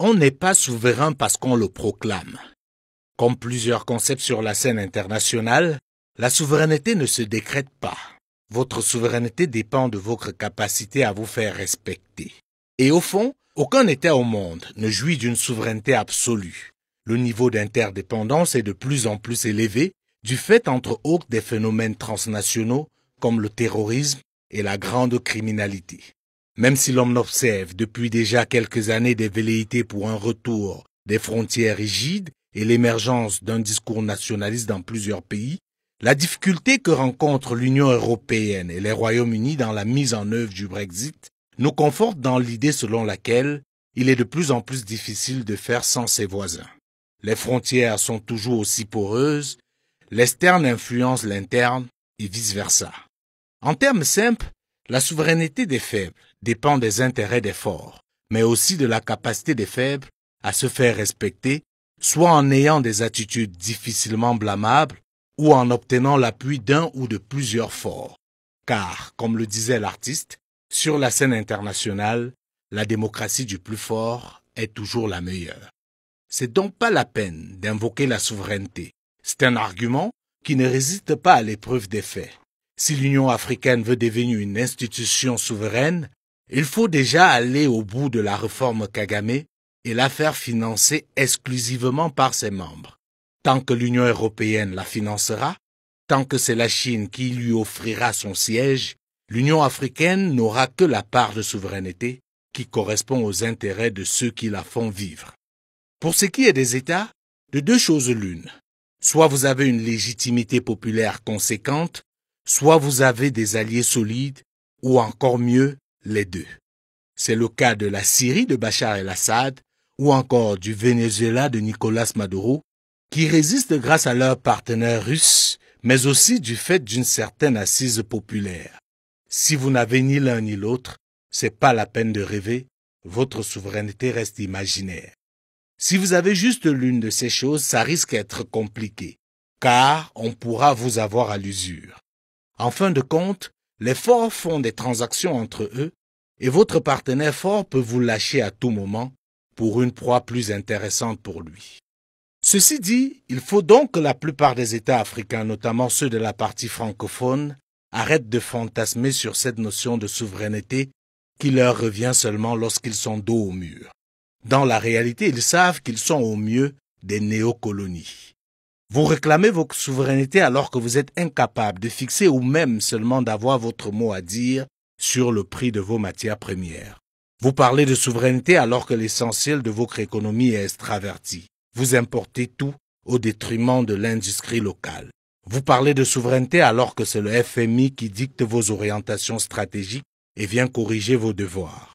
On n'est pas souverain parce qu'on le proclame. Comme plusieurs concepts sur la scène internationale, la souveraineté ne se décrète pas. Votre souveraineté dépend de votre capacité à vous faire respecter. Et au fond, aucun État au monde ne jouit d'une souveraineté absolue. Le niveau d'interdépendance est de plus en plus élevé du fait entre autres des phénomènes transnationaux comme le terrorisme et la grande criminalité. Même si l'on observe depuis déjà quelques années des velléités pour un retour des frontières rigides et l'émergence d'un discours nationaliste dans plusieurs pays, la difficulté que rencontre l'Union européenne et les Royaumes-Unis dans la mise en œuvre du Brexit nous conforte dans l'idée selon laquelle il est de plus en plus difficile de faire sans ses voisins. Les frontières sont toujours aussi poreuses, l'externe influence l'interne et vice-versa. En termes simples, la souveraineté des faibles dépend des intérêts des forts, mais aussi de la capacité des faibles à se faire respecter, soit en ayant des attitudes difficilement blâmables, ou en obtenant l'appui d'un ou de plusieurs forts. Car, comme le disait l'artiste, sur la scène internationale, la démocratie du plus fort est toujours la meilleure. C'est donc pas la peine d'invoquer la souveraineté. C'est un argument qui ne résiste pas à l'épreuve des faits. Si l'Union africaine veut devenir une institution souveraine, il faut déjà aller au bout de la réforme Kagame et la faire financer exclusivement par ses membres. Tant que l'Union européenne la financera, tant que c'est la Chine qui lui offrira son siège, l'Union africaine n'aura que la part de souveraineté qui correspond aux intérêts de ceux qui la font vivre. Pour ce qui est des États, de deux choses l'une. Soit vous avez une légitimité populaire conséquente, soit vous avez des alliés solides, ou encore mieux, les deux. C'est le cas de la Syrie de Bachar el-Assad, ou encore du Venezuela de Nicolás Maduro, qui résistent grâce à leurs partenaires russes, mais aussi du fait d'une certaine assise populaire. Si vous n'avez ni l'un ni l'autre, c'est pas la peine de rêver, votre souveraineté reste imaginaire. Si vous avez juste l'une de ces choses, ça risque d'être compliqué, car on pourra vous avoir à l'usure. En fin de compte, les forts font des transactions entre eux, et votre partenaire fort peut vous lâcher à tout moment pour une proie plus intéressante pour lui. Ceci dit, il faut donc que la plupart des États africains, notamment ceux de la partie francophone, arrêtent de fantasmer sur cette notion de souveraineté qui leur revient seulement lorsqu'ils sont dos au mur. Dans la réalité, ils savent qu'ils sont au mieux des néocolonies. Vous réclamez votre souveraineté alors que vous êtes incapable de fixer ou même seulement d'avoir votre mot à dire sur le prix de vos matières premières. Vous parlez de souveraineté alors que l'essentiel de votre économie est extraverti. Vous importez tout au détriment de l'industrie locale. Vous parlez de souveraineté alors que c'est le FMI qui dicte vos orientations stratégiques et vient corriger vos devoirs.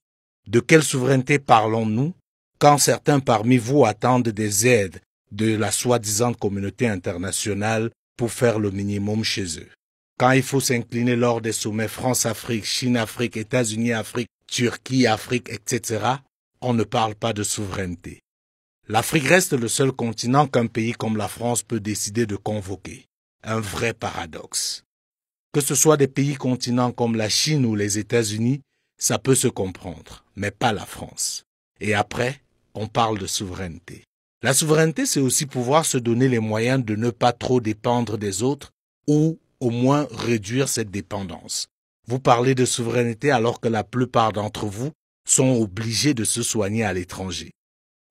De quelle souveraineté parlons-nous quand certains parmi vous attendent des aides de la soi-disant communauté internationale pour faire le minimum chez eux? Quand il faut s'incliner lors des sommets France-Afrique, Chine-Afrique, États-Unis-Afrique, Turquie-Afrique, etc., on ne parle pas de souveraineté. L'Afrique reste le seul continent qu'un pays comme la France peut décider de convoquer. Un vrai paradoxe. Que ce soit des pays continents comme la Chine ou les États-Unis, ça peut se comprendre, mais pas la France. Et après, on parle de souveraineté. La souveraineté, c'est aussi pouvoir se donner les moyens de ne pas trop dépendre des autres ou au moins réduire cette dépendance. Vous parlez de souveraineté alors que la plupart d'entre vous sont obligés de se soigner à l'étranger.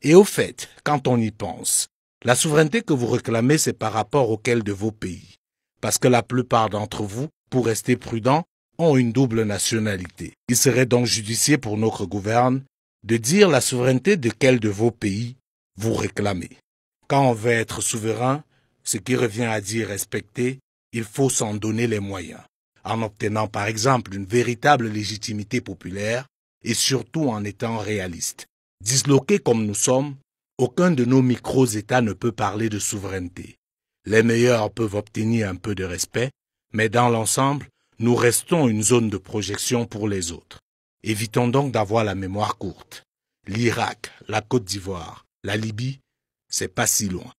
Et au fait, quand on y pense, la souveraineté que vous réclamez, c'est par rapport auquel de vos pays. Parce que la plupart d'entre vous, pour rester prudents, ont une double nationalité. Il serait donc judicieux pour notre gouvernement de dire la souveraineté de quel de vos pays vous réclamez. Quand on veut être souverain, ce qui revient à dire respecter, il faut s'en donner les moyens, en obtenant par exemple une véritable légitimité populaire et surtout en étant réaliste. Disloqués comme nous sommes, aucun de nos micro-États ne peut parler de souveraineté. Les meilleurs peuvent obtenir un peu de respect, mais dans l'ensemble, nous restons une zone de projection pour les autres. Évitons donc d'avoir la mémoire courte. L'Irak, la Côte d'Ivoire, la Libye, c'est pas si loin.